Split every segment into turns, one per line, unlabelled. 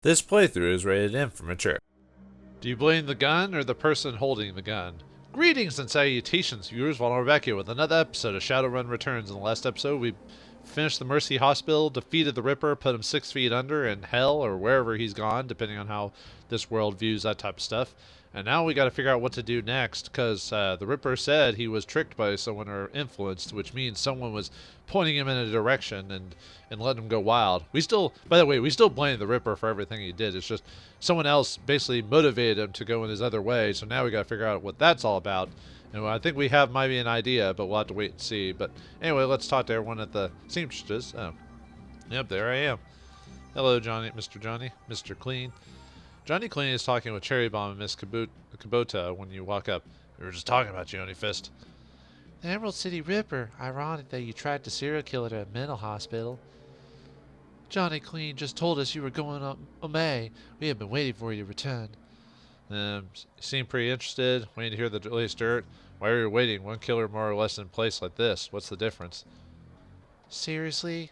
This playthrough is rated M for mature.
Do you blame the gun or the person holding the gun? Greetings and salutations, viewers. Vauldemare back here with another episode of Shadowrun Returns. In the last episode, we finished the Mercy Hospital, defeated the Ripper, put him 6 feet under in hell or wherever he's gone, depending on how this world views that type of stuff. And now we got to figure out what to do next, because the Ripper said he was tricked by someone or influenced, which means someone was pointing him in a direction and letting him go wild. We still, by the way, we still blame the Ripper for everything he did. It's just someone else basically motivated him to go in his other way. So now we got to figure out what that's all about. And I think we have maybe an idea, but we'll have to wait and see. But anyway, let's talk to everyone at the seamstresses. Oh, yep, there I am. Hello, Johnny, Mr. Clean. Johnny Clean is talking with Cherry Bomb and Miss Kubota when you walk up. We were just talking about you, Fist.
The Emerald City Ripper. Ironic that you tried to serial kill it at a mental hospital. Johnny Clean just told us you were going on May. We have been waiting for you to return.
You seem pretty interested, waiting to hear the latest dirt. Why are you waiting? One killer more or less in place like this. What's the difference?
Seriously?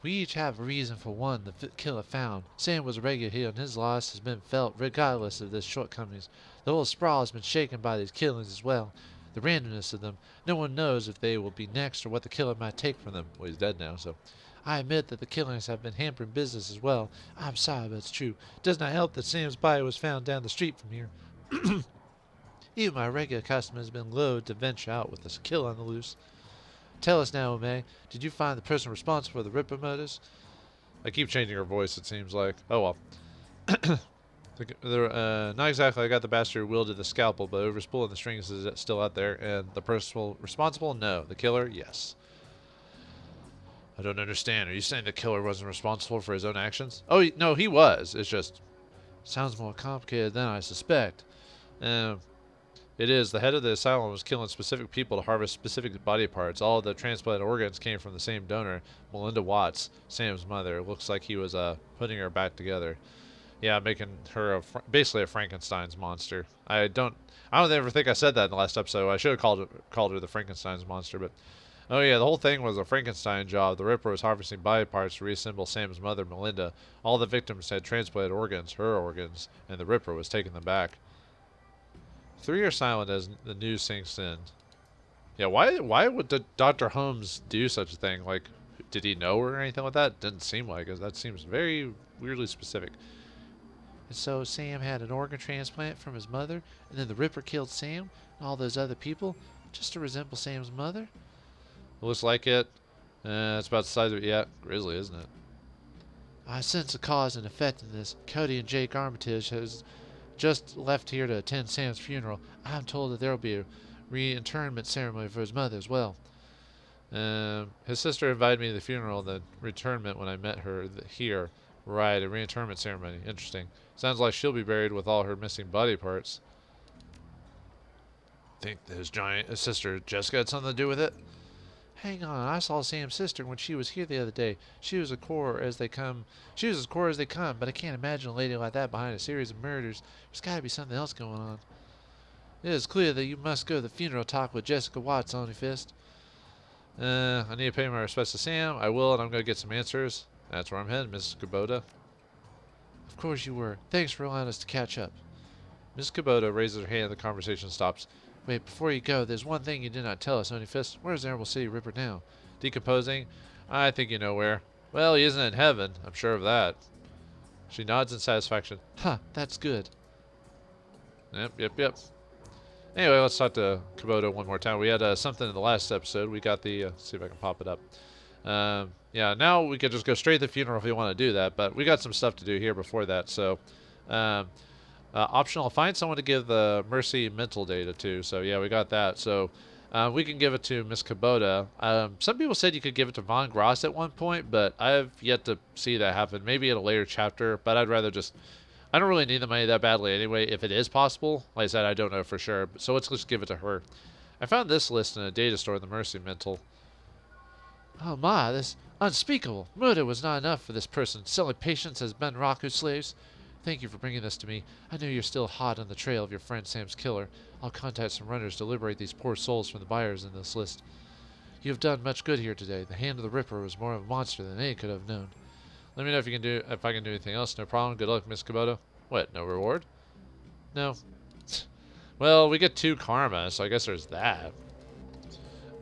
We each have a reason for one the killer found. Sam was a regular here, and his loss has been felt regardless of his shortcomings. The whole sprawl has been shaken by these killings as well. The randomness of them. No one knows if they will be next or what the killer might take from them.
Well, he's dead now, so.
I admit that the killings have been hampering business as well. I'm sorry, but it's true. It does not help that Sam's body was found down the street from here. Even my regular customer has been loath to venture out with this kill on the loose. Tell us now, May, did you find the person responsible for the Ripper murders?
I keep changing her voice, it seems like. Oh well. Not exactly. I got the bastard who wielded the scalpel, but over pulling the strings is still out there. And the person responsible? No. The killer? Yes. I don't understand. Are you saying the killer wasn't responsible for his own actions? Oh, no, he was. It's just...
Sounds more complicated than I suspect.
It is. The head of the asylum was killing specific people to harvest specific body parts. All of the transplanted organs came from the same donor, Melinda Watts, Sam's mother. It looks like he was putting her back together. Yeah, making her basically a Frankenstein's monster. I don't ever think I said that in the last episode. I should have called her the Frankenstein's monster, but oh yeah, the whole thing was a Frankenstein job. The Ripper was harvesting body parts to reassemble Sam's mother, Melinda. All the victims had transplanted organs, her organs, and the Ripper was taking them back. 3 are silent as the news sinks in. Yeah, why would Dr. Holmes do such a thing? Like, did he know her or anything like that? Didn't seem like it. That seems very weirdly specific.
And so Sam had an organ transplant from his mother, and then the Ripper killed Sam and all those other people just to resemble Sam's mother?
It looks like it. It's about the size of it. Yeah, grisly, isn't it?
I sense a cause and effect in this. Cody and Jake Armitage has just left here to attend Sam's funeral. I'm told that there will be a reinterment ceremony for his mother as well.
His sister invited me to the funeral and the reinterment when I met her here. Right, a reinterment ceremony. Interesting. Sounds like she'll be buried with all her missing body parts. Think his giant sister Jessica had something to do with it?
Hang on, I saw Sam's sister when she was here the other day. She was as core as they come, but I can't imagine a lady like that behind a series of murders. There's gotta be something else going on. It is clear that you must go to the funeral talk with Jessica Watts, Fist.
I need to pay my respects to Sam. I will, and I'm gonna get some answers. That's where I'm headed, Mrs. Kubota.
Of course you were. Thanks for allowing us to catch up.
Mrs. Kubota raises her hand and the conversation stops.
Wait, before you go, there's one thing you did not tell us, Fist. Where's the Emerald City Ripper now?
Decomposing? I think you know where. Well, he isn't in heaven. I'm sure of that. She nods in satisfaction.
Huh, that's good.
Yep. Anyway, let's talk to Kubota one more time. We had something in the last episode. We got the... see if I can pop it up. Yeah, now we could just go straight to the funeral if you want to do that, but we got some stuff to do here before that, so... optional, find someone to give the Mercy mental data to. So yeah, we got that. So we can give it to Miss Kubota. Some people said you could give it to Von Gross at one point, but I've yet to see that happen. Maybe in a later chapter, but I'd rather just... I don't really need the money that badly anyway, if it is possible. Like I said, I don't know for sure, so let's just give it to her. I found this list in a data store in the Mercy mental.
Oh my, this unspeakable. Murder was not enough for this person, selling patients as Ben Raku slaves. Thank you for bringing this to me. I know you're still hot on the trail of your friend Sam's killer. I'll contact some runners to liberate these poor souls from the buyers in this list. You have done much good here today. The hand of the Ripper was more of a monster than any could have known.
Let me know if I can do anything else. No problem. Good luck, Miss Komodo. What? No reward? No. Well, we get 2 karma, so I guess there's that.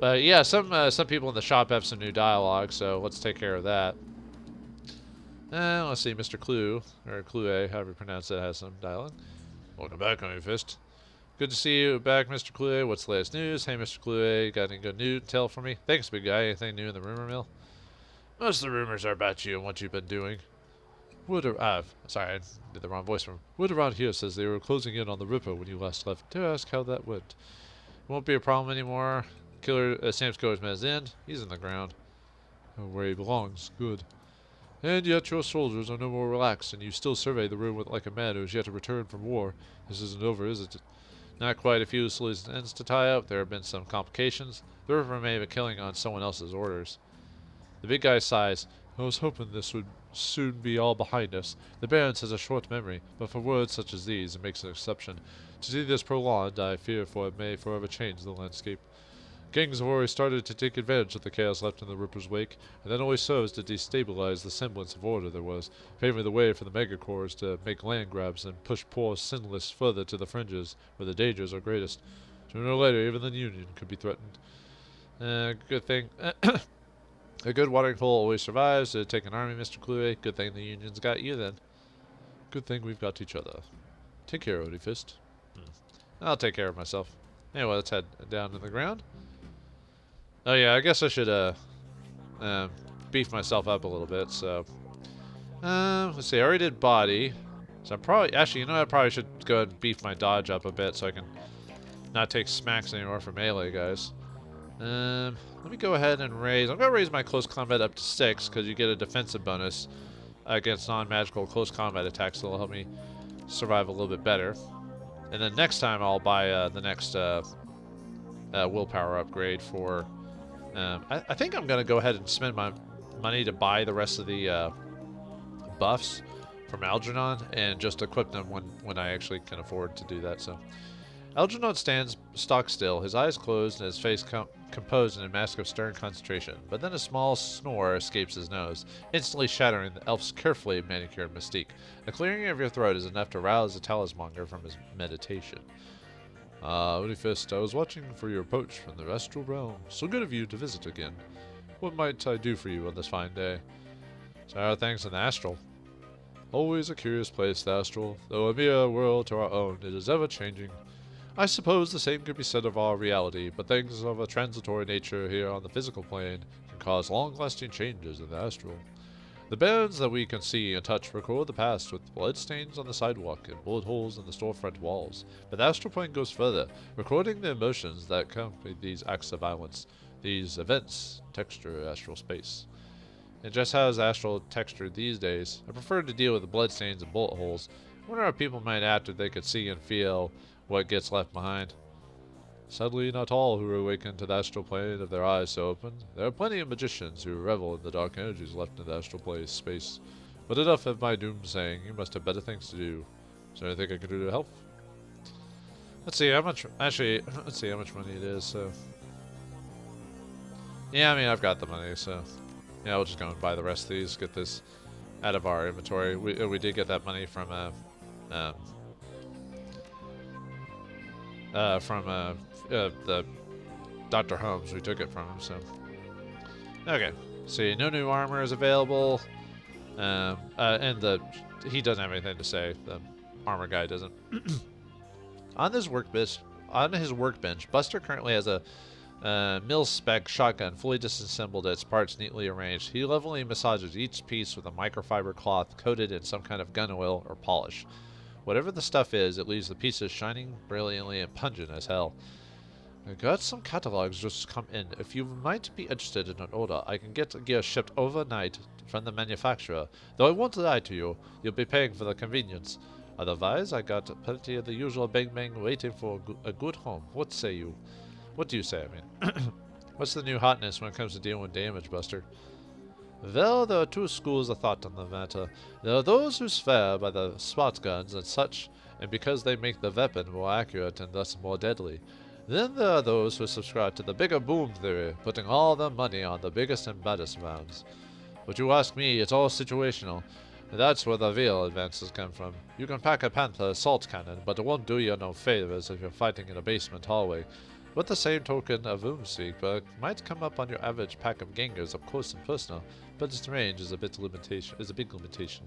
But yeah, some people in the shop have some new dialogue, so let's take care of that. Let's see, Mr. Clue, or Clue, however you pronounce it, has some dialogue. Welcome back, Honey Fist. Good to see you back, Mr. Clue. What's the latest news? Hey, Mr. Clue, got any good news to tell for me? Thanks, big guy. Anything new in the rumor mill? Most of the rumors are about you and what you've been doing. Sorry, I did the wrong voice from him. Word around here says they were closing in on the Ripper when you last left. Dare I ask how that went? It won't be a problem anymore. Killer Sam's coach met his end. He's in the ground. Oh, where he belongs. Good. And yet your soldiers are no more relaxed, and you still survey the room like a man who is yet to return from war. This isn't over, is it? Not quite. A few loose ends to tie up. There have been some complications. The Ripper may have been killing on someone else's orders. The big guy sighs. I was hoping this would soon be all behind us. The Barons has a short memory, but for words such as these, it makes an exception. To see this prolonged, I fear for it may forever change the landscape. Gangs have already started to take advantage of the chaos left in the Ripper's wake, and that only serves to destabilize the semblance of order there was, paving the way for the megacorps to make land grabs and push poor Sinless further to the fringes, where the dangers are greatest. Sooner or later, even the Union could be threatened. Good thing. A good watering hole always survives. It'd take an army, Mr. Cluey. Good thing the Union's got you, then. Good thing we've got each other. Take care, Odie Fist. I'll take care of myself. Anyway, let's head down to the ground. Oh yeah, I guess I should beef myself up a little bit. So, let's see. I already did body, so I'm probably I probably should go ahead and beef my dodge up a bit so I can not take smacks anymore from melee guys. Let me go ahead and raise. I'm gonna raise my close combat up to 6 because you get a defensive bonus against non-magical close combat attacks. So it'll help me survive a little bit better. And then next time I'll buy the next willpower upgrade for. I think I'm gonna go ahead and spend my money to buy the rest of the buffs from Algernon and just equip them when I actually can afford to do that. So Algernon stands stock still, his eyes closed and his face composed in a mask of stern concentration. But then a small snore escapes his nose, instantly shattering the elf's carefully manicured mystique. A clearing of your throat is enough to rouse the talismonger from his meditation. Odie Fist, I was watching for your approach from the astral realm. So good of you to visit again. What might I do for you on this fine day? So how are things in the astral? Always a curious place, the astral. Though a mere world to our own, it is ever changing. I suppose the same could be said of our reality, but things of a transitory nature here on the physical plane can cause long-lasting changes in the astral. The barons that we can see and touch record the past with bloodstains on the sidewalk and bullet holes in the storefront walls, but the astral plane goes further, recording the emotions that accompany these acts of violence. These events texture astral space. And just how is astral textured these days? I prefer to deal with the bloodstains and bullet holes. I wonder how people might act if they could see and feel what gets left behind. Sadly, not all who awaken to the astral plane have their eyes so open. There are plenty of magicians who revel in the dark energies left in the astral plane space. But enough of my doomsaying. You must have better things to do. Is there anything I can do to help? Let's see how much. Actually, let's see how much money it is. So, yeah, I mean I've got the money. So, yeah, we'll just go and buy the rest of these. Get this out of our inventory. We did get that money from the Dr. Holmes. We took it from him, so. Okay. See, no new armor is available. And he doesn't have anything to say. The armor guy doesn't. On his workbench, Buster currently has a mil-spec shotgun fully disassembled, its parts neatly arranged. He lovingly massages each piece with a microfiber cloth coated in some kind of gun oil or polish. Whatever the stuff is, it leaves the pieces shining brilliantly and pungent as hell. I got some catalogs just come in. If you might be interested in an order, I can get the gear shipped overnight from the manufacturer. Though I won't lie to you, you'll be paying for the convenience. Otherwise, I got plenty of the usual bang-bang waiting for a good home. What say you? What do you say, I mean? What's the new hotness when it comes to dealing with damage, Buster? Well, there are two schools of thought on the matter. There are those who swear by the spot guns and such, and because they make the weapon more accurate and thus more deadly. Then there are those who subscribe to the bigger boom theory, putting all their money on the biggest and baddest rounds. But you ask me, it's all situational. And that's where the real advances come from. You can pack a panther assault cannon, but it won't do you no favors if you're fighting in a basement hallway. With the same token, a Voomseeker might come up on your average pack of gangers up close and personal, but its range is a big limitation.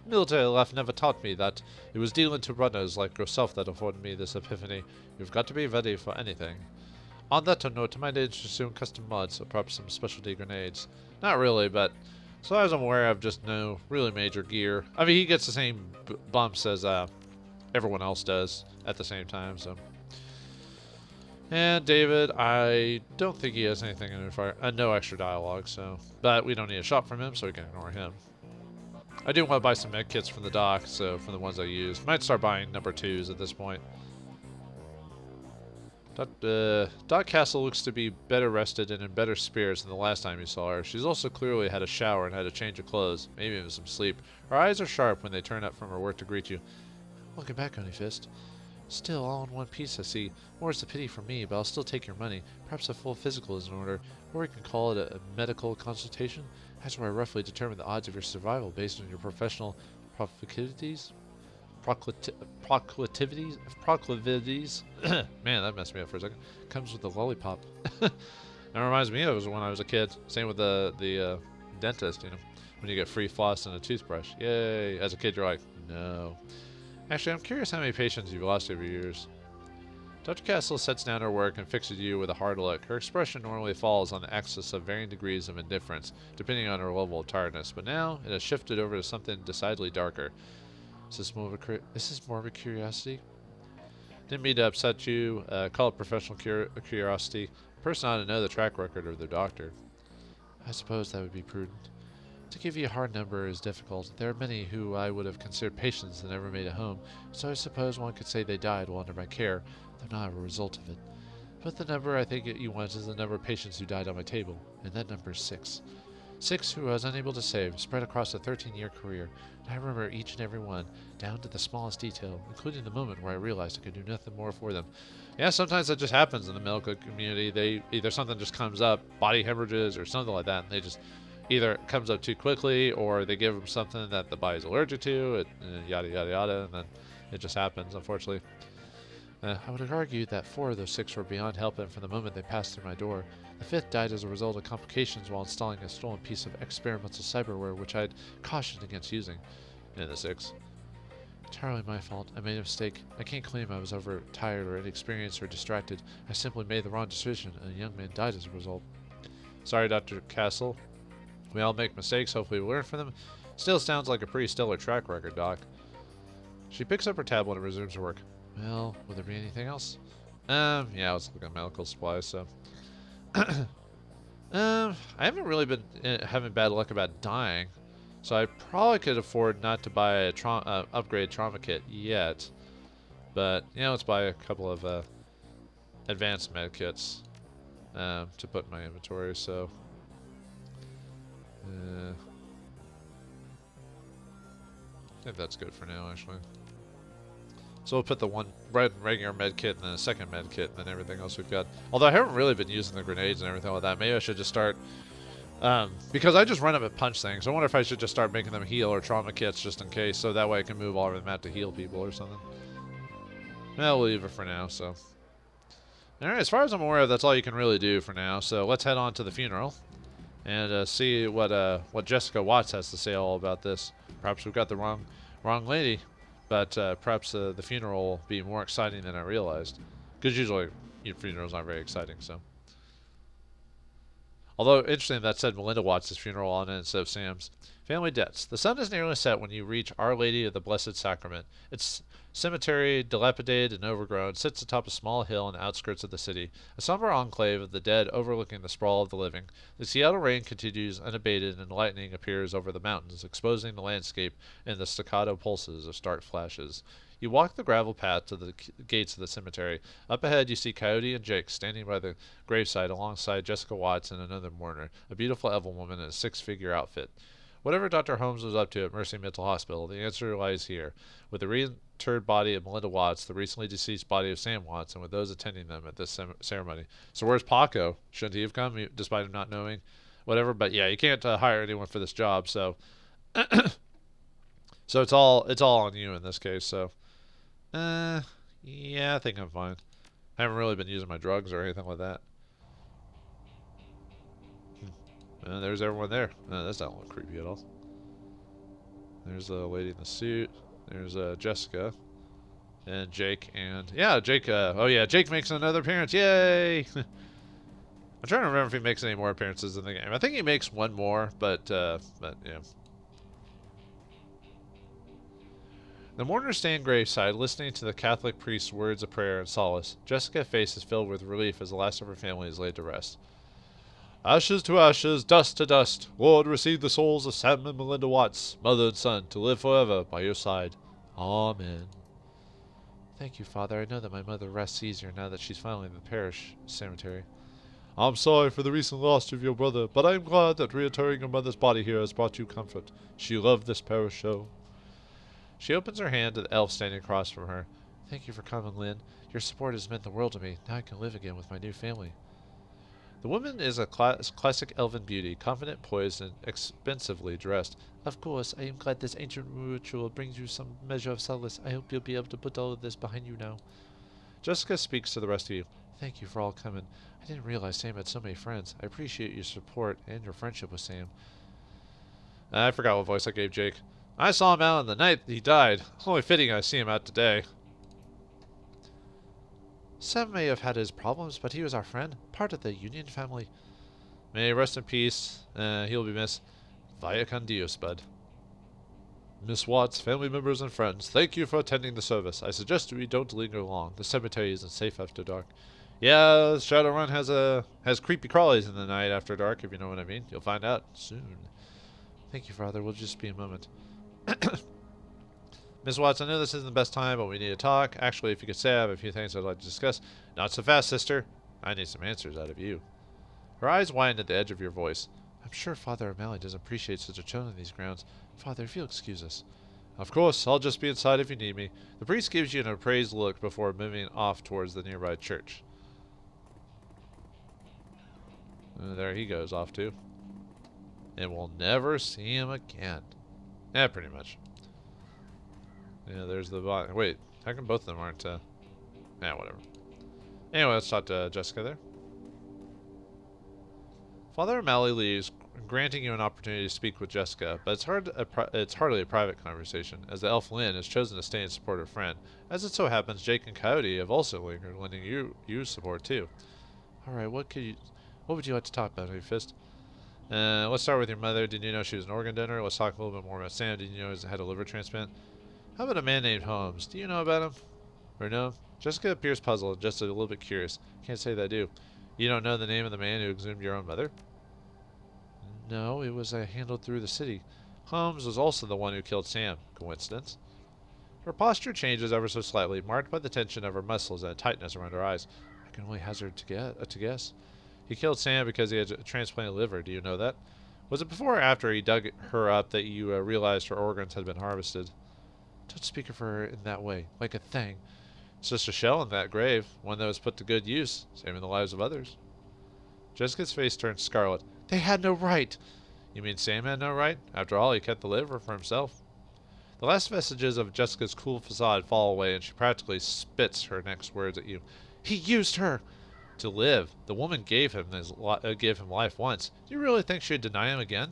Military life never taught me that. It was dealing to runners like yourself that afforded me this epiphany. You've got to be ready for anything. On that note, I might interest you in custom mods, or perhaps some specialty grenades. Not really, but as far as I'm aware of, just no really major gear. I mean, he gets the same bumps as everyone else does at the same time, so. And David, I don't think he has anything in fire. No extra dialogue, so. But we don't need a shop from him, so we can ignore him. I do want to buy some med kits from the dock, so from the ones I use. Might start buying number 2s at this point. Dot Castle looks to be better rested and in better spirits than the last time you saw her. She's also clearly had a shower and had a change of clothes, maybe even some sleep. Her eyes are sharp when they turn up from her work to greet you.
Welcome back, Honeyfist. Still all in one piece, I see. More's the pity for me, but I'll still take your money. Perhaps a full physical is in order, or we can call it a medical consultation. That's where I roughly determine the odds of your survival based on your professional proclivities. Proclivities. Man, that messed me up for a second. Comes with a lollipop.
That reminds me of when I was a kid. Same with the dentist, you know, when you get free floss and a toothbrush. Yay! As a kid, you're like, no. Actually, I'm curious how many patients you've lost over years. Dr. Castle sets down her work and fixes you with a hard look. Her expression normally falls on the axis of varying degrees of indifference, depending on her level of tiredness, but now it has shifted over to something decidedly darker. Is this more of a curiosity? Didn't mean to upset you. Call it professional curiosity. A person ought to know the track record of their doctor.
I suppose that would be prudent. To give you a hard number is difficult. There are many who I would have considered patients that never made it home, so I suppose one could say they died while under my care, though not as a result of it. But the number I think you want is the number of patients who died on my table, and that number is 6. 6 who I was unable to save, spread across a 13-year career, and I remember each and every one, down to the smallest detail, including the moment where I realized I could do nothing more for them.
Yeah, sometimes that just happens in the medical community. They either something just comes up, body hemorrhages or something like that, and they just either it comes up too quickly or they give them something that the body's allergic to, yada yada yada, and then it just happens, unfortunately.
I would have argued that 4 of those 6 were beyond help from the moment they passed through my door. The 5th died as a result of complications while installing a stolen piece of experimental cyberware which I had cautioned against using.
And the 6th.
Entirely my fault. I made a mistake. I can't claim I was overtired or inexperienced or distracted. I simply made the wrong decision, and a young man died as a result.
Sorry, Dr. Castle. We all make mistakes. Hopefully we learn from them. Still sounds like a pretty stellar track record, Doc. She picks up her tablet and resumes her work.
Well, will there be anything else?
Yeah, let's look at medical supplies, so. I haven't really been having bad luck about dying, so I probably could afford not to buy a upgrade trauma kit yet. But, yeah, let's buy a couple of advanced med kits to put in my inventory, so. I think that's good for now, actually. So we'll put the one regular med kit and then a second med kit and then everything else we've got. Although I haven't really been using the grenades and everything like that. Maybe I should just start... because I just run up and punch things. I wonder if I should just start making them heal or trauma kits just in case, so that way I can move all over the map to heal people or something. Well, we'll leave it for now, so... Alright, as far as I'm aware of, that's all you can really do for now. So let's head on to the funeral and see what Jessica Watts has to say all about this. Perhaps we've got the wrong lady. But perhaps the funeral will be more exciting than I realized. Because usually your funerals aren't very exciting, so. Although, interesting that said Melinda Watts' funeral on it instead of Sam's. Family debts. The sun is nearly set when you reach Our Lady of the Blessed Sacrament. Its cemetery, dilapidated and overgrown, sits atop a small hill on the outskirts of the city, a somber enclave of the dead overlooking the sprawl of the living. The Seattle rain continues unabated and lightning appears over the mountains, exposing the landscape in the staccato pulses of stark flashes. You walk the gravel path to the gates of the cemetery. Up ahead you see Coyote and Jake standing by the graveside alongside Jessica Watts and another mourner, a beautiful Evel woman in a 6-figure outfit. Whatever Dr. Holmes was up to at Mercy Mental Hospital, the answer lies here, with the reinterred body of Melinda Watts, the recently deceased body of Sam Watts, and with those attending them at this ceremony. So where's Paco? Shouldn't he have come, despite him not knowing whatever. But yeah, you can't hire anyone for this job, so so it's all on you in this case. So yeah, I think I'm fine. I haven't really been using my drugs or anything like that. There's everyone there. That doesn't look creepy at all. There's the lady in the suit. There's Jessica. And Jake. And yeah, Jake. Oh yeah, Jake makes another appearance. Yay! I'm trying to remember if he makes any more appearances in the game. I think he makes one more, but yeah. The mourners stand graveside, listening to the Catholic priest's words of prayer and solace. Jessica's face is filled with relief as the last of her family is laid to rest. Ashes to ashes, dust to dust. Lord, receive the souls of Sam and Melinda Watts, mother and son, to live forever by your side. Amen.
Thank you, Father. I know that my mother rests easier now that she's finally in the parish cemetery.
I'm sorry for the recent loss of your brother, but I am glad that reinterring your mother's body here has brought you comfort. She loved this parish show. She opens her hand to the elf standing across from her.
Thank you for coming, Lynn. Your support has meant the world to me. Now I can live again with my new family.
The woman is a classic elven beauty, confident, poised, and expensively dressed.
Of course, I am glad this ancient ritual brings you some measure of solace. I hope you'll be able to put all of this behind you now.
Jessica speaks to the rest of you.
Thank you for all coming. I didn't realize Sam had so many friends. I appreciate your support and your friendship with Sam.
I forgot what voice I gave Jake. I saw him out on the night he died. Only fitting I see him out today.
Sam may have had his problems, but he was our friend, part of the Union family.
May he rest in peace. He'll be missed. Vaya con Dios, bud. Miss Watts, family members, and friends, thank you for attending the service. I suggest we don't linger long. The cemetery isn't safe after dark. Yeah, Shadowrun has creepy crawlies in the night after dark, if you know what I mean. You'll find out soon.
Thank you, Father. We'll just be a moment.
Miss Watts, I know this isn't the best time, but we need to talk. Actually, if you could say, I have a few things I'd like to discuss. Not so fast, sister. I need some answers out of you. Her eyes widened at the edge of your voice.
I'm sure Father O'Malley doesn't appreciate such a tone in these grounds. Father, if you'll excuse us.
Of course, I'll just be inside if you need me. The priest gives you an appraised look before moving off towards the nearby church. There he goes off to. And we'll never see him again. Yeah, pretty much. Yeah, there's the bot. Wait, how come both of them aren't, yeah, whatever. Anyway, let's talk to Jessica there. Father O'Malley leaves, granting you an opportunity to speak with Jessica, but it's hardly a private conversation, as the elf Lynn has chosen to stay and support her friend. As it so happens, Jake and Coyote have also lingered, lending you support too.
Alright, what would you like to talk about, Heavy Fist?
Let's start with your mother. Did you know she was an organ donor? Let's talk a little bit more about Sam. Did you know he had a liver transplant? How about a man named Holmes? Do you know about him? Or no? Jessica appears puzzled, just a little bit curious. Can't say that I do. You don't know the name of the man who exhumed your own mother?
No, it was handled through the city.
Holmes was also the one who killed Sam. Coincidence? Her posture changes ever so slightly, marked by the tension of her muscles and a tightness around her eyes.
I can only hazard to guess.
He killed Sam because he had a transplanted liver. Do you know that? Was it before or after he dug her up that you realized her organs had been harvested?
Don't speak of her in that way, like a thing.
It's just a shell in that grave, one that was put to good use, saving the lives of others. Jessica's face turned scarlet.
They had no right.
You mean Sam had no right? After all, he kept the liver for himself. The last vestiges of Jessica's cool facade fall away, and she practically spits her next words at you.
He used her
to live. The woman gave him life once. Do you really think she'd deny him again?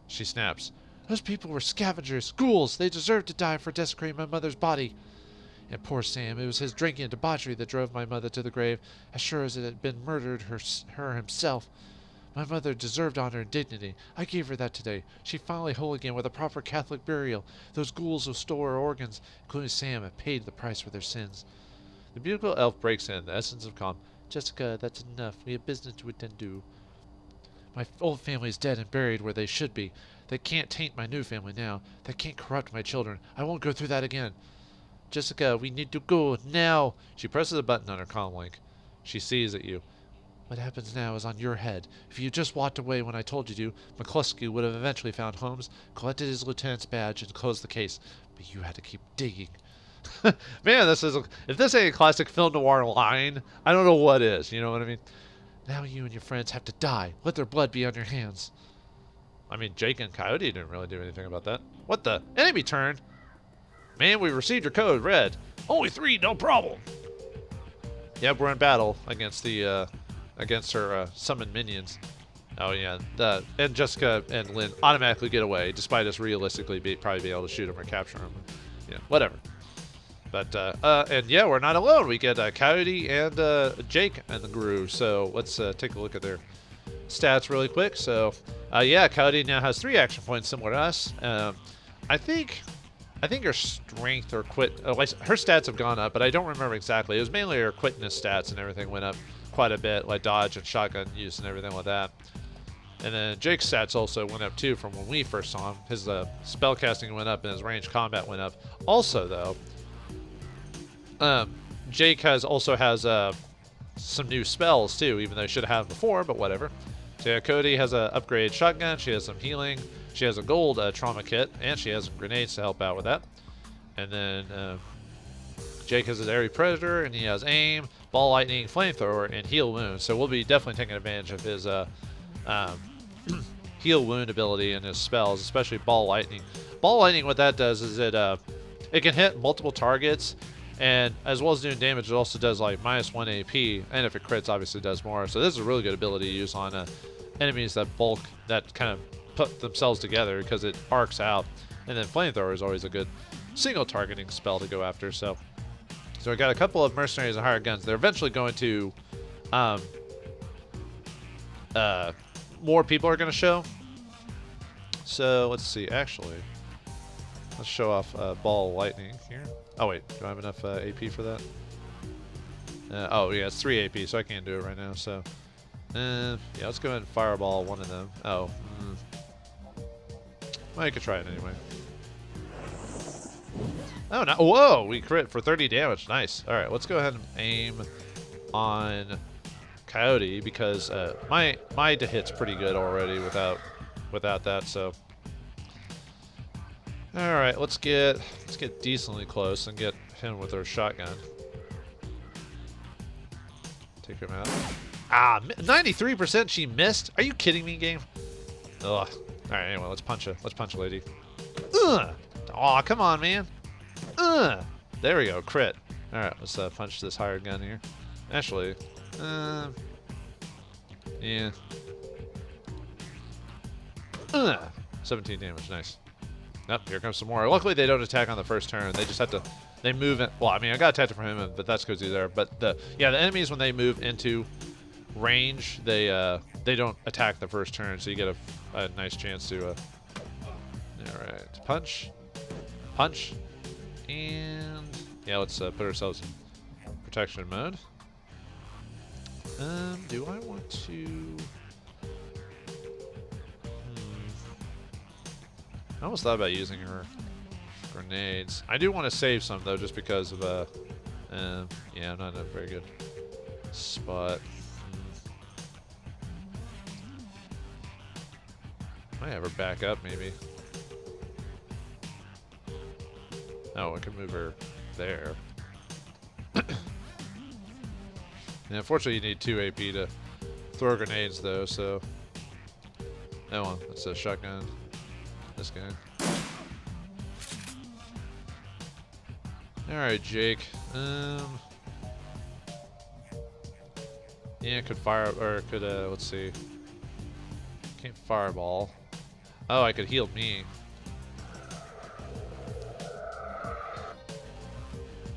She snaps.
Those people were scavengers, ghouls. They deserved to die for desecrating my mother's body. And poor Sam, it was his drinking and debauchery that drove my mother to the grave, as sure as it had been murdered her himself. My mother deserved honor and dignity. I gave her that today. She finally whole again with a proper Catholic burial. Those ghouls who stole her organs, including Sam, have paid the price for their sins.
The beautiful elf breaks in, the essence of calm.
Jessica, that's enough. We have business to attend to. My old family is dead and buried where they should be. They can't taint my new family now. They can't corrupt my children. I won't go through that again. Jessica, we need to go now.
She presses a button on her comm link. She sees at you.
What happens now is on your head. If you just walked away when I told you to, McCluskey would have eventually found Holmes, collected his lieutenant's badge, and closed the case. But you had to keep digging.
Man, if this ain't a classic film noir line, I don't know what is. You know what I mean?
Now you and your friends have to die. Let their blood be on your hands.
I mean, Jake and Coyote didn't really do anything about that. What the? Enemy turn? Man, we received your code. Red. Only 3, no problem. Yep, we're in battle against the against her summoned minions. Oh yeah, and Jessica and Lynn automatically get away, despite us realistically probably be able to shoot them or capture them. Yeah, whatever. But and yeah, we're not alone. We get Coyote and Jake in the groove. So let's take a look at their stats really quick. So yeah, Coyote now has 3 action points, similar to us. I think her strength or her stats have gone up, but I don't remember exactly. It was mainly her quickness stats and everything went up quite a bit, like dodge and shotgun use and everything like that. And then Jake's stats also went up too from when we first saw him. His spellcasting went up and his ranged combat went up. Also though, Jake also has some new spells too, even though he should have had them before, but whatever. So yeah, Cody has an upgrade shotgun. She has some healing. She has a gold trauma kit, and she has some grenades to help out with that. And then Jake has his airy predator, and he has aim, ball lightning, flamethrower, and heal wound. So we'll be definitely taking advantage of his heal wound ability and his spells, especially ball lightning. Ball lightning, what that does is it can hit multiple targets, and as well as doing damage, it also does like -1 AP, and if it crits, obviously does more. So this is a really good ability to use on enemies that kind of put themselves together because it arcs out. And then flamethrower is always a good single targeting spell to go after. So we got a couple of mercenaries and hired guns. They're eventually going to more people are going to show. So let's see. Actually, let's show off ball lightning here. Oh wait, do I have enough AP for that? Oh yeah, it's 3 AP, so I can't do it right now. So yeah, let's go ahead and fireball one of them. Oh, well, you could try it anyway. Oh no! Whoa, we crit for 30 damage. Nice. All right, let's go ahead and aim on Coyote because my to hit's pretty good already without that. So all right, let's get decently close and get him with our shotgun. Take him out. Ah, 93% she missed. Are you kidding me, game? Ugh. All right, anyway, let's punch her. Let's punch a lady. Ugh. Aw, come on, man. Ugh. There we go, crit. All right, let's punch this hired gun here. Actually, yeah. 17 damage, nice. Yep, here comes some more. Luckily, they don't attack on the first turn. They just have to, they move in. Well, I mean, I got attacked from him, but that's because he's there. But the enemies, when they move into range, they don't attack the first turn, so you get a nice chance to, all right, punch, and yeah, let's put ourselves in protection mode. Do I want to? I almost thought about using her grenades. I do want to save some though, just because of yeah, I'm not in a very good spot. Might have her back up maybe. Oh, I can move her there. And unfortunately, you need 2 AP to throw grenades though. So that one, that's a shotgun. This guy. Alright, Jake. Yeah, could fire, or could, let's see. Can't fireball. Oh, I could heal me.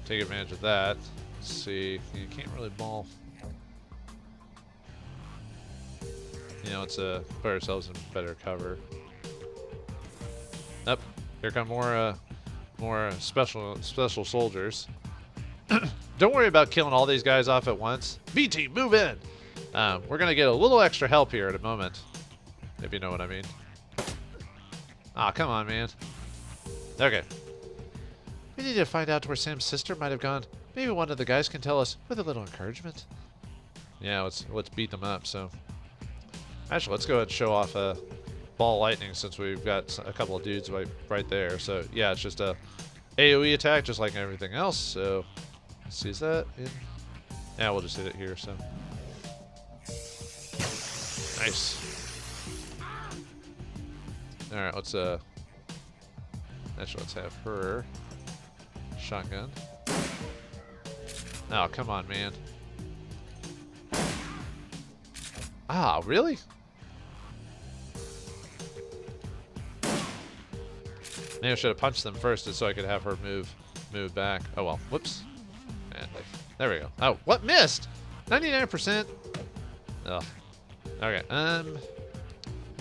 Take advantage of that. Let's see. You can't really ball. You know, let's put ourselves in better cover. Up, here come more special soldiers. Don't worry about killing all these guys off at once. B team, move in. We're gonna get a little extra help here in a moment, if you know what I mean. Ah, come on, man. Okay.
We need to find out where Sam's sister might have gone. Maybe one of the guys can tell us with a little encouragement.
Yeah, let's beat them up. So, actually, let's go ahead and show off ball lightning since we've got a couple of dudes right there. So yeah, it's just a AoE attack just like everything else. So let's see, is that in? Yeah, we'll just hit it here. So Nice. Alright, let's actually let's have her shotgun. Oh, come on, man. Ah, really? Maybe I should have punched them first just so I could have her move back. Oh well, whoops. And there we go. Oh, what missed? 99%. Ugh. Okay, let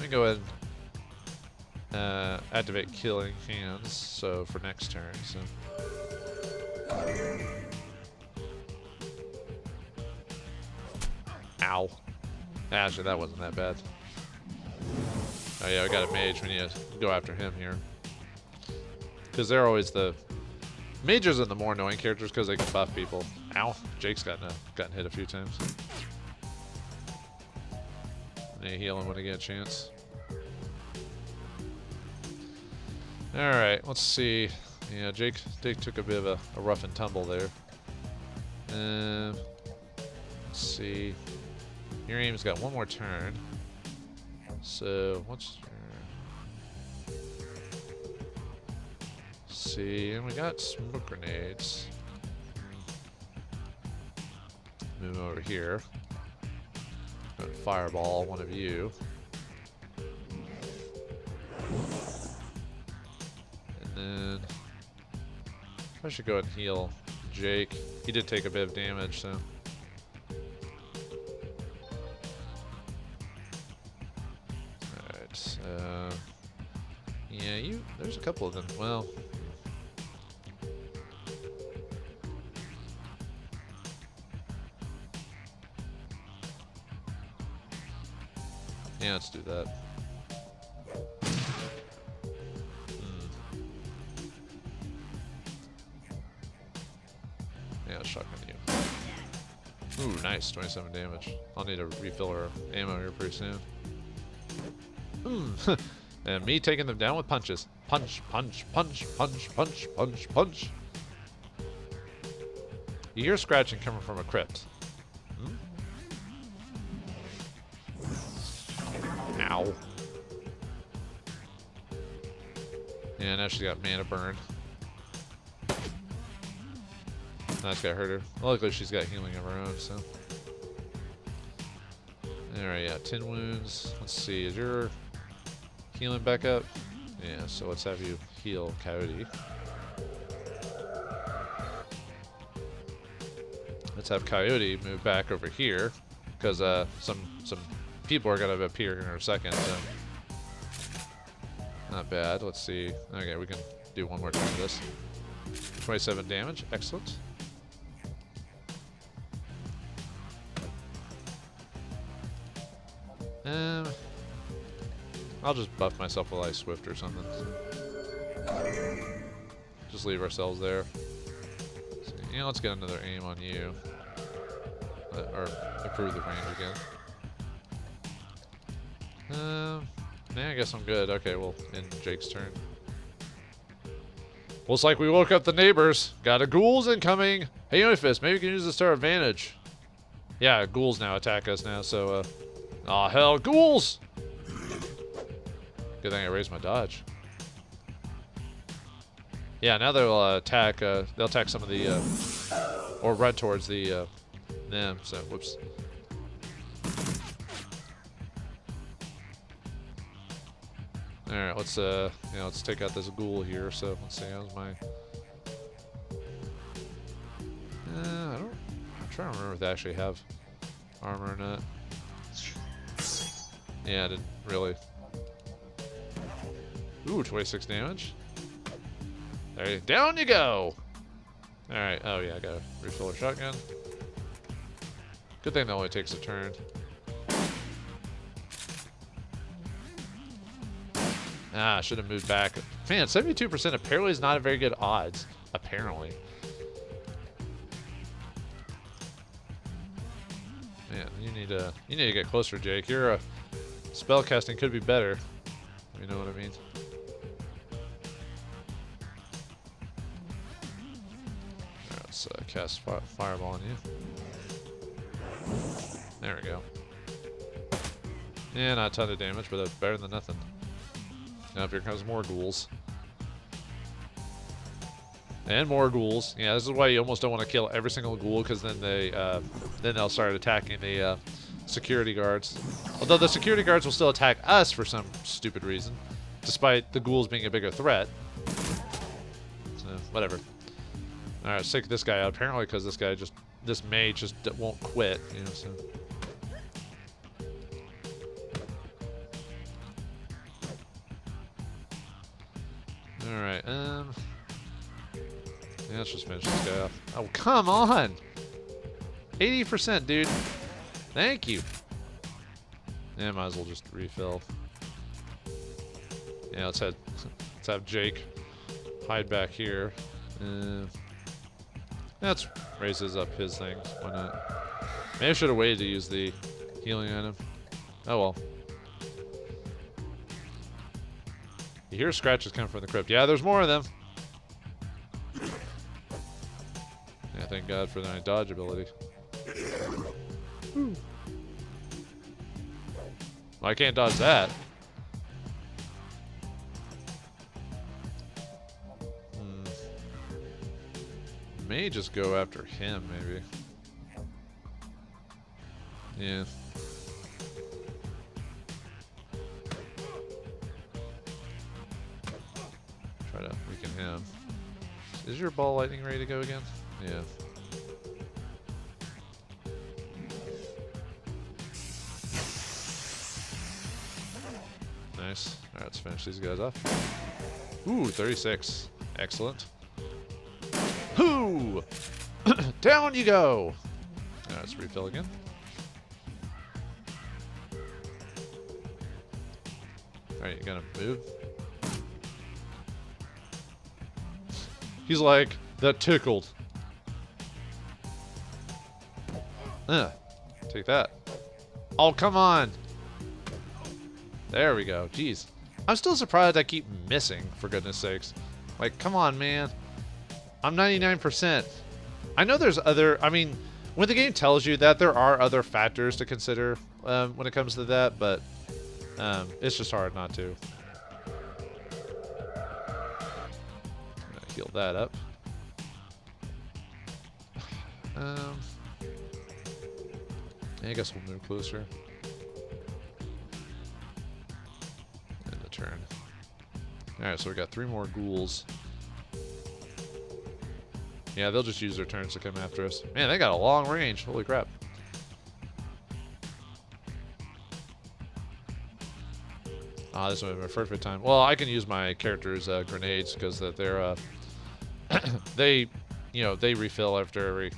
me go ahead and activate killing hands, so for next turn, so. Ow. Actually, that wasn't that bad. Oh yeah, we got a mage, we need to go after him here. Because they're always the... Mages are the more annoying characters because they can buff people. Ow. Jake's gotten hit a few times. I need to heal him when I get a chance. Alright, let's see. Yeah, Jake took a bit of a rough and tumble there. Let's see. Miriam's got one more turn. So, what's... see, and we got smoke grenades. Move over here. Gonna fireball one of you. And then I should go ahead and heal Jake. He did take a bit of damage, so. Alright, yeah, there's a couple of them. Well, yeah, let's do that. Yeah, let's shotgun you. Ooh, nice, 27 damage. I'll need to refill our ammo here pretty soon. And me taking them down with punches. Punch, punch, punch, punch, punch, punch, punch. You hear scratching coming from a crypt. Ow. Yeah, now she's got mana burn. That's gotta hurt her. Well, luckily she's got healing of her own, so. Alright, yeah, 10 wounds. Let's see, is your healing back up? Yeah, so let's have you heal Coyote. Let's have Coyote move back over here, because some people are gonna appear here in a second. So. Not bad. Let's see. Okay, we can do one more turn of this. 27 damage. Excellent. I'll just buff myself with Ice Swift or something. Just leave ourselves there. So, yeah, let's get another aim on you. Or improve the range again. Yeah, I guess I'm good. Okay, well, end Jake's turn. Looks like we woke up the neighbors. Got a ghouls incoming. Hey, Unifist, maybe we can use this to our advantage. Yeah, ghouls now attack us now, so, aw, hell, ghouls! Good thing I raised my dodge. Yeah, now they'll attack some of the, or run towards the, them, so, whoops. Alright, let's take out this ghoul here, so let's see, how's my... I'm trying to remember if they actually have armor or not. Yeah, I didn't really. Ooh, 26 damage. There, down you go! Alright, oh yeah, I gotta refill our shotgun. Good thing that only takes a turn. Ah, I should have moved back. Man, 72% apparently is not a very good odds. Apparently. Man, you need to get closer, Jake. Your spell casting could be better. You know what I mean? Alright, let's cast fireball on you. There we go. Yeah, not a ton of damage, but that's better than nothing. Now here comes more ghouls. And more ghouls. Yeah, this is why you almost don't want to kill every single ghoul, because then they'll start attacking the security guards. Although the security guards will still attack us for some stupid reason, despite the ghouls being a bigger threat. So whatever. All right, let's take this guy out. Apparently, because this mage just won't quit. You know, so. All right. Yeah, let's just finish this guy off. Oh, come on! 80%, dude. Thank you. Yeah, might as well just refill. Yeah, let's have Jake hide back here. Let's raises up his things. Why not? Maybe I should have waited to use the healing item. Oh well. You hear scratches coming from the crypt. Yeah, there's more of them. Yeah, thank God for the dodge ability. Well, I can't dodge that. May just go after him, maybe. Yeah. Try to weaken him. Is your ball lightning ready to go again? Yeah. Nice. Alright, let's finish these guys off. Ooh, 36. Excellent. Hoo! Down you go! Alright, let's refill again. Alright, you gonna move? He's like, that tickled. Take that. Oh, come on! There we go. Jeez. I'm still surprised I keep missing, for goodness sakes. Like, come on, man. I'm 99%. I know there's other... I mean, when the game tells you that, there are other factors to consider when it comes to that, but it's just hard not to. I'm gonna heal that up. I guess we'll move closer. End the turn. Alright, so we got 3 more ghouls. Yeah, they'll just use their turns to come after us. Man, they got a long range. Holy crap. Ah, this would have been a perfect time. Well, I can use my character's grenades because that they're they refill after every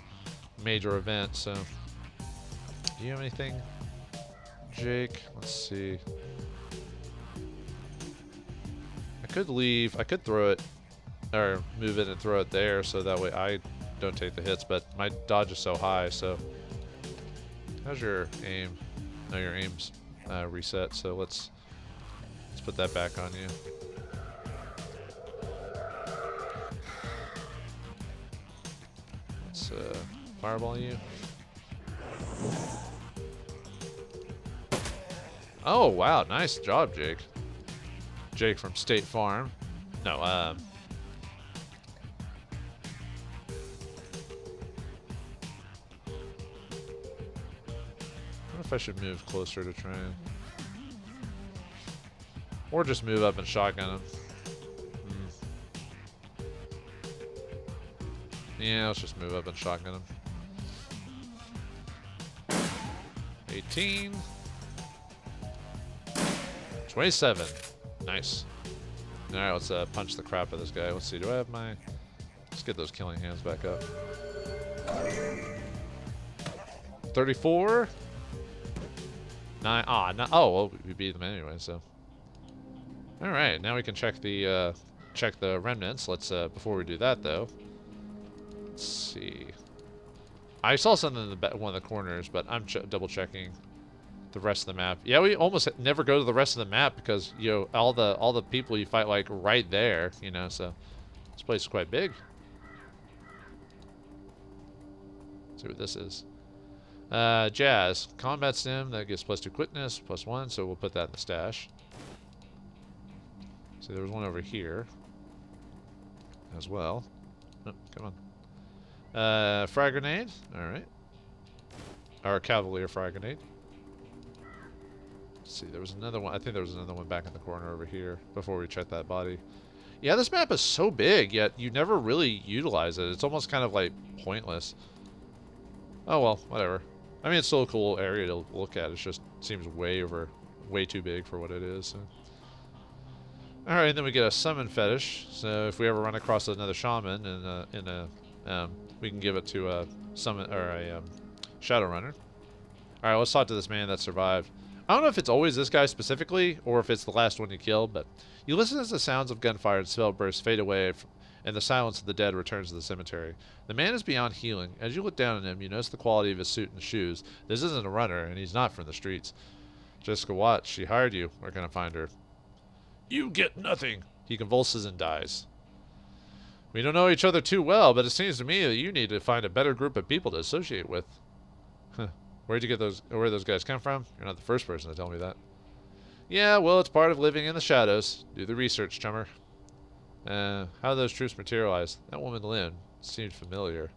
major event. So, do you have anything, Jake? Let's see. I could leave. I could throw it. Or move it and throw it there, so that way I don't take the hits, but my dodge is so high, so... How's your aim? No, your aim's reset, so let's put that back on you. Let's fireball you. Oh, wow, nice job, Jake. Jake from State Farm. No, I should move closer to try and... Or just move up and shotgun him. Yeah, let's just move up and shotgun him. 18. 27. Nice. Alright, let's punch the crap out of this guy. Let's see, do I have my... Let's get those killing hands back up. 34. 9. Ah, no, oh, well, we beat them anyway, so. Alright, now we can check the remnants. Let's, before we do that, though. Let's see. I saw something in one of the corners, but I'm double checking the rest of the map. Yeah, we almost never go to the rest of the map because, you know, all the people you fight, like, right there, you know, so. This place is quite big. Let's see what this is. Jazz. Combat sim, that gives +2 quickness, +1, so we'll put that in the stash. So there was one over here as well. Oh, come on. Frag grenade. Alright. Or Cavalier frag grenade. Let's see, there was another one. I think there was another one back in the corner over here before we checked that body. Yeah, this map is so big, yet you never really utilize it. It's almost kind of like pointless. Oh well, whatever. I mean, it's still a cool area to look at. It just seems way too big for what it is. So. All right, and then we get a summon fetish. So if we ever run across another shaman, we can give it to a summon or a Shadowrunner. All right, let's talk to this man that survived. I don't know if it's always this guy specifically, or if it's the last one you killed, but you listen as the sounds of gunfire and spell bursts fade away, and the silence of the dead returns to the cemetery. The man is beyond healing. As you look down on him, you notice the quality of his suit and shoes. This isn't a runner, and he's not from the streets. Jessica Watts, she hired you. We're gonna find her. You get nothing. He convulses and dies. We don't know each other too well, but it seems to me that you need to find a better group of people to associate with. Huh. Where'd you get where those guys come from? You're not the first person to tell me that. Yeah, well, it's part of living in the shadows. Do the research, chummer. How do those troops materialize? That woman, Lynn, seemed familiar.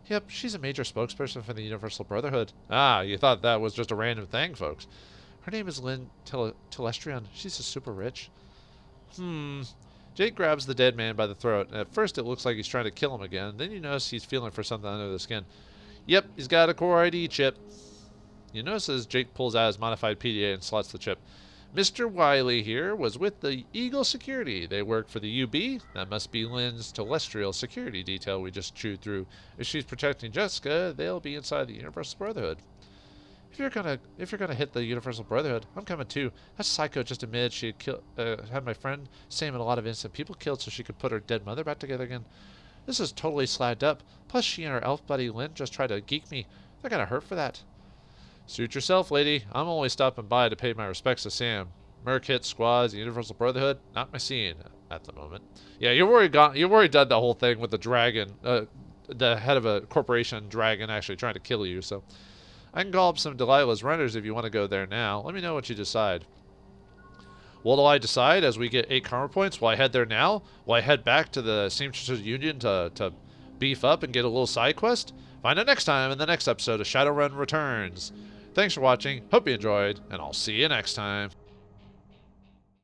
Yep, she's a major spokesperson for the Universal Brotherhood. Ah, you thought that was just a random thing, folks. Her name is Lynn Telestrion. She's a super rich. Jake grabs the dead man by the throat, and at first it looks like he's trying to kill him again. Then you notice he's feeling for something under the skin. Yep, he's got a core ID chip. You notice as Jake pulls out his modified PDA and slots the chip. Mr. Wiley here was with the Eagle Security. They work for the UB. That must be Lynn's telestial security detail we just chewed through. If she's protecting Jessica, they'll be inside the Universal Brotherhood. If you're gonna hit the Universal Brotherhood, I'm coming too. That psycho just admitted she had my friend Sam and a lot of innocent people killed so she could put her dead mother back together again. This is totally slagged up. Plus, she and her elf buddy Lynn just tried to geek me. They're gonna hurt for that. Suit yourself, lady. I'm only stopping by to pay my respects to Sam. Merc hit squads, the Universal Brotherhood, not my scene at the moment. Yeah, you've already done the whole thing with the dragon, the head of a corporation dragon actually trying to kill you. So I can call up some Delilah's runners if you want to go there now. Let me know what you decide. What do I decide as we get 8 karma points? Will I head there now? Will I head back to the Seamsters Union to beef up and get a little side quest? Find out next time in the next episode of Shadowrun Returns. Thanks for watching, hope you enjoyed, and I'll see you next time.